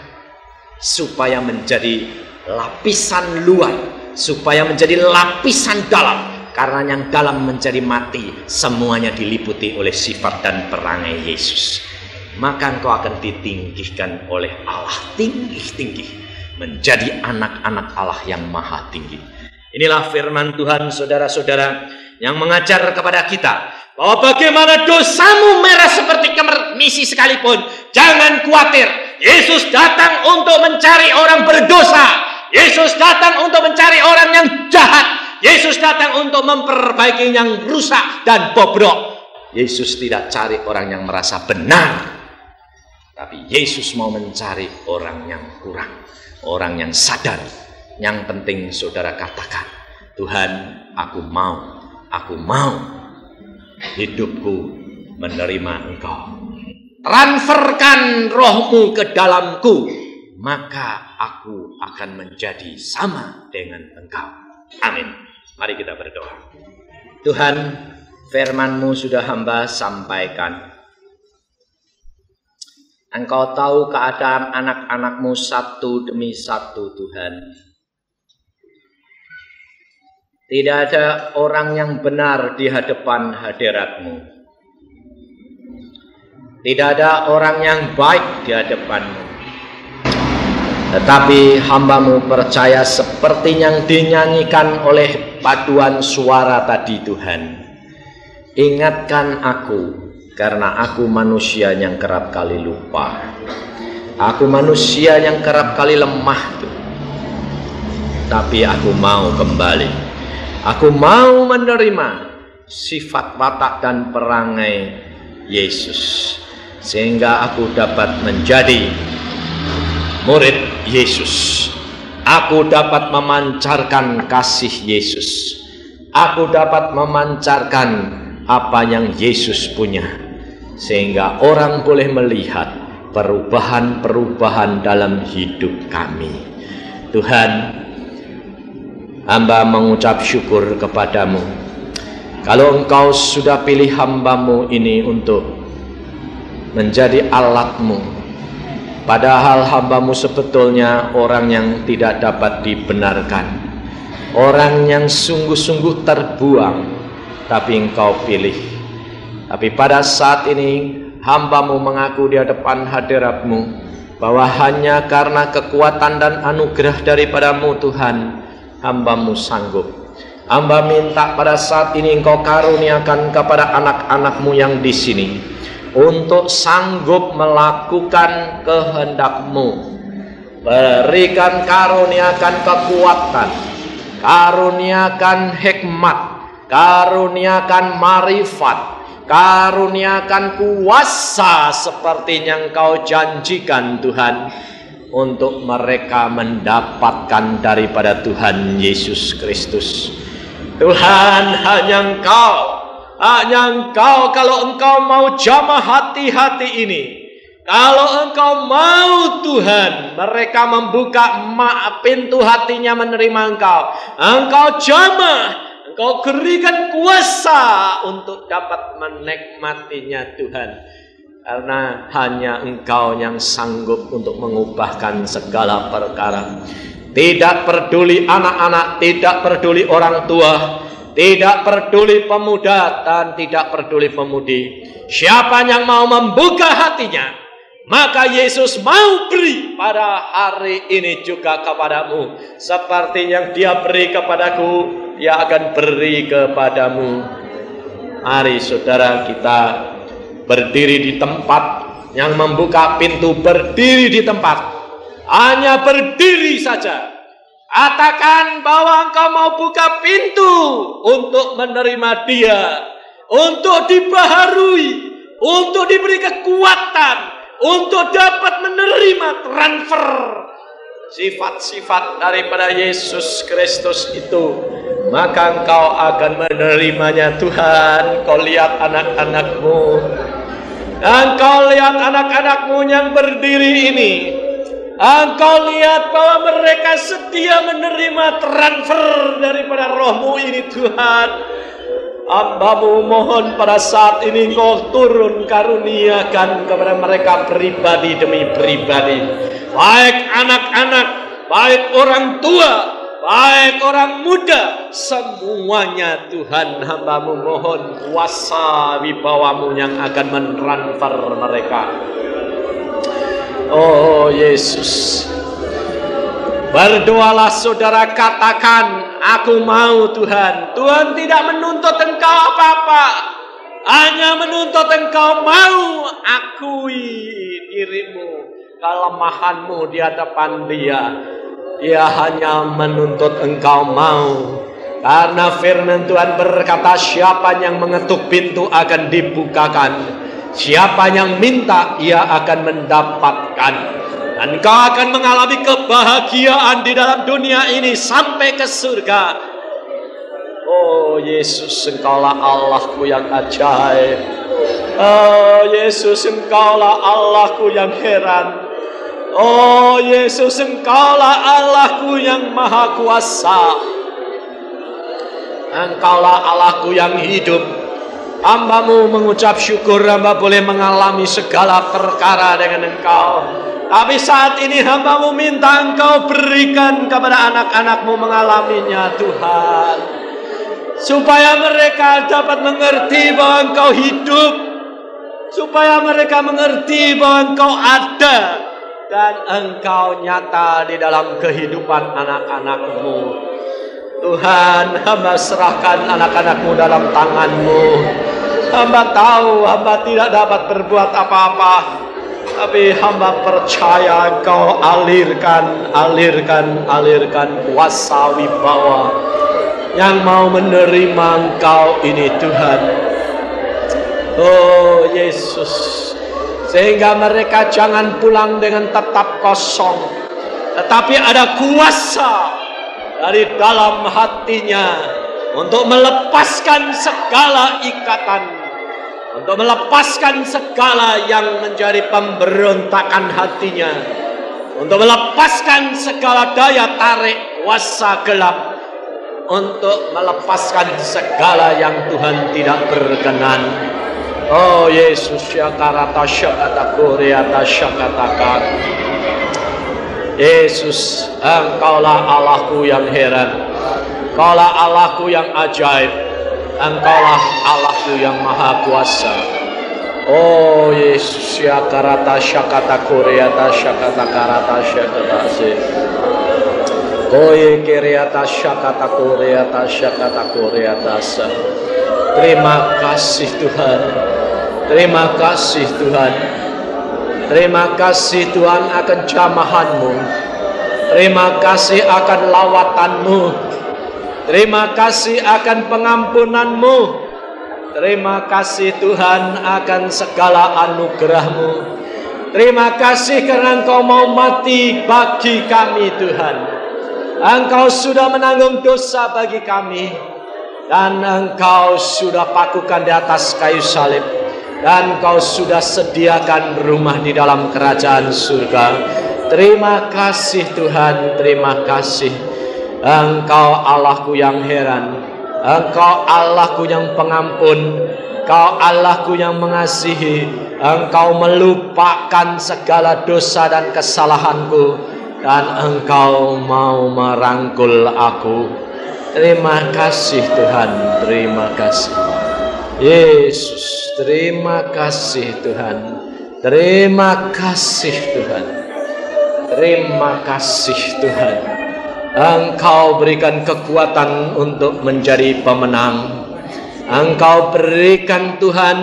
A: supaya menjadi lapisan luar, supaya menjadi lapisan dalam. Karena yang dalam menjadi mati, semuanya diliputi oleh sifat dan perangai Yesus. Maka engkau akan ditinggikan oleh Allah tinggi-tinggi, menjadi anak-anak Allah yang maha tinggi. Inilah firman Tuhan, saudara-saudara, yang mengajar kepada kita bahwa bagaimana dosamu merah seperti kemisi sekalipun, jangan khawatir. Yesus datang untuk mencari orang berdosa. Yesus datang untuk mencari orang yang jahat. Yesus datang untuk memperbaiki yang rusak dan bobrok. Yesus tidak cari orang yang merasa benar, tapi Yesus mau mencari orang yang kurang, orang yang sadar. Yang penting saudara katakan, Tuhan, aku mau hidupku menerima Engkau. Transferkan rohmu ke dalamku, maka aku akan menjadi sama dengan Engkau. Amin. Mari kita berdoa. Tuhan, firman-Mu sudah hamba sampaikan. Engkau tahu keadaan anak-anak-Mu satu demi satu, Tuhan. Tidak ada orang yang benar di hadapan hadirat-Mu. Tidak ada orang yang baik di hadapan-Mu. Tetapi hamba-Mu percaya seperti yang dinyanyikan oleh paduan suara tadi, Tuhan. Ingatkan aku, karena aku manusia yang kerap kali lupa. Aku manusia yang kerap kali lemah, Tuhan. Tapi aku mau kembali. Aku mau menerima sifat, watak, dan perangai Yesus. Sehingga aku dapat menjadi murid Yesus. Aku dapat memancarkan kasih Yesus. Aku dapat memancarkan apa yang Yesus punya. Sehingga orang boleh melihat perubahan-perubahan dalam hidup kami. Tuhan, hamba mengucap syukur kepadamu. Kalau Engkau sudah pilih hamba-Mu ini untuk menjadi alat-Mu, padahal hamba-Mu sebetulnya orang yang tidak dapat dibenarkan, orang yang sungguh-sungguh terbuang, tapi Engkau pilih. Tapi pada saat ini hamba-Mu mengaku di hadapan hadirat-Mu bahwa hanya karena kekuatan dan anugerah daripada-Mu, Tuhan, hamba-Mu sanggup. Hamba minta pada saat ini Engkau karuniakan kepada anak-anak-Mu yang di sini untuk sanggup melakukan kehendak-Mu. Berikan, karuniakan kekuatan, karuniakan hikmat, karuniakan marifat, karuniakan kuasa seperti yang Engkau janjikan, Tuhan, untuk mereka mendapatkan daripada Tuhan Yesus Kristus. Tuhan, hanya Engkau, kalau Engkau mau jamah hati-hati ini, kalau Engkau mau, Tuhan, mereka membuka pintu hatinya menerima Engkau jamah, Engkau berikan kuasa untuk dapat menikmatinya, Tuhan. Karena hanya Engkau yang sanggup untuk mengubahkan segala perkara. Tidak peduli anak-anak, tidak peduli orang tua, tidak peduli pemuda, dan tidak peduli pemudi. Siapa yang mau membuka hatinya, maka Yesus mau beri pada hari ini juga kepadamu. Seperti yang Dia beri kepadaku, Dia akan beri kepadamu. Mari saudara, kita berdiri di tempat yang membuka pintu, berdiri di tempat. Hanya berdiri saja. Katakan bahwa engkau mau buka pintu untuk menerima Dia, untuk dibaharui, untuk diberi kekuatan, untuk dapat menerima transfer sifat-sifat daripada Yesus Kristus itu, maka engkau akan menerimanya. Tuhan, kau lihat anak-anakmu, engkau lihat anak-anakmu yang berdiri ini, engkau lihat bahwa mereka setia menerima transfer daripada roh-Mu ini. Tuhan, hamba-Mu mohon pada saat ini Engkau turun karuniakan kepada mereka pribadi demi pribadi, baik anak-anak, baik orang tua, baik orang muda, semuanya. Tuhan, hamba-Mu mohon kuasa wibawa-Mu yang akan mentransfer mereka. Oh Yesus, berdoalah saudara, katakan, aku mau Tuhan. Tuhan tidak menuntut engkau apa-apa, hanya menuntut engkau mau akui dirimu, kelemahanmu di hadapan Dia. Dia hanya menuntut engkau mau. Karena firman Tuhan berkata, siapa yang mengetuk pintu akan dibukakan, siapa yang minta ia akan mendapatkan. Dan kau akan mengalami kebahagiaan di dalam dunia ini sampai ke surga. Oh Yesus, engkaulah Allahku yang ajaib. Oh Yesus, engkaulah Allahku yang heran. Oh Yesus, engkaulah Allahku yang maha kuasa. Engkaulah Allahku yang hidup. Hamba-Mu mengucap syukur, hamba boleh mengalami segala perkara dengan engkau. Tapi saat ini hamba-Mu minta engkau berikan kepada anak-anak-Mu mengalaminya Tuhan, supaya mereka dapat mengerti bahwa engkau hidup, supaya mereka mengerti bahwa engkau ada dan engkau nyata di dalam kehidupan anak-anak-Mu. Tuhan, hamba serahkan anak-anak-Mu dalam tangan-Mu. Hamba tahu hamba tidak dapat berbuat apa-apa, tapi hamba percaya engkau alirkan kuasa wibawa yang mau menerima engkau ini Tuhan. Oh Yesus, sehingga mereka jangan pulang dengan tetap kosong, tetapi ada kuasa dari dalam hatinya untuk melepaskan segala ikatan, untuk melepaskan segala yang menjadi pemberontakan hatinya, untuk melepaskan segala daya tarik kuasa gelap, untuk melepaskan segala yang Tuhan tidak berkenan. Oh Yesus, syakarata syakata kuriata syakatakan. Yesus, engkaulah Allahku yang heran, engkaulah Allahku yang ajaib, engkaulah Allahku yang maha kuasa. Oh Yesus, syakarata syakata kuriata syakata karata syakata se. Oh yekiriata syakata kuriata syakata kuriata se. Terima kasih Tuhan, terima kasih Tuhan. Terima kasih Tuhan akan jamahan-Mu. Terima kasih akan lawatan-Mu. Terima kasih akan pengampunan-Mu. Terima kasih Tuhan akan segala anugerah-Mu. Terima kasih karena Engkau mau mati bagi kami Tuhan. Engkau sudah menanggung dosa bagi kami. Dan Engkau sudah pakukan di atas kayu salib. Dan Kau sudah sediakan rumah di dalam kerajaan surga. Terima kasih Tuhan, terima kasih. Engkau Allahku yang heran, Engkau Allahku yang pengampun, Engkau Allahku yang mengasihi. Engkau melupakan segala dosa dan kesalahanku, dan Engkau mau merangkul aku. Terima kasih Tuhan, terima kasih Yesus, terima kasih Tuhan, terima kasih Tuhan, terima kasih Tuhan. Engkau berikan kekuatan untuk menjadi pemenang. Engkau berikan Tuhan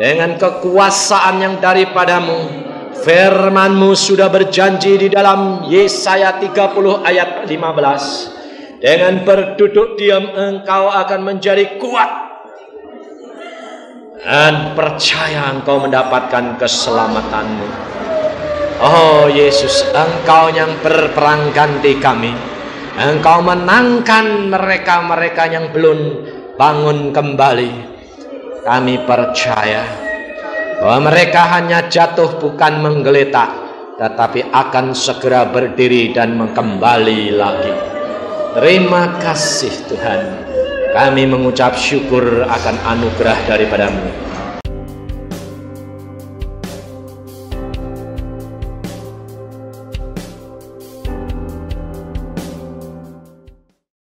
A: dengan kekuasaan yang daripadamu. Firman-Mu sudah berjanji di dalam Yesaya 30 ayat 15. Dengan berduduk diam engkau akan menjadi kuat. dan percaya Engkau mendapatkan keselamatanmu. Oh Yesus, Engkau yang berperang ganti kami. Engkau menangkan mereka-mereka yang belum bangun kembali. Kami percaya bahwa mereka hanya jatuh bukan menggeletak, tetapi akan segera berdiri dan kembali lagi. Terima kasih Tuhan. Kami mengucap syukur akan anugerah daripada-Mu.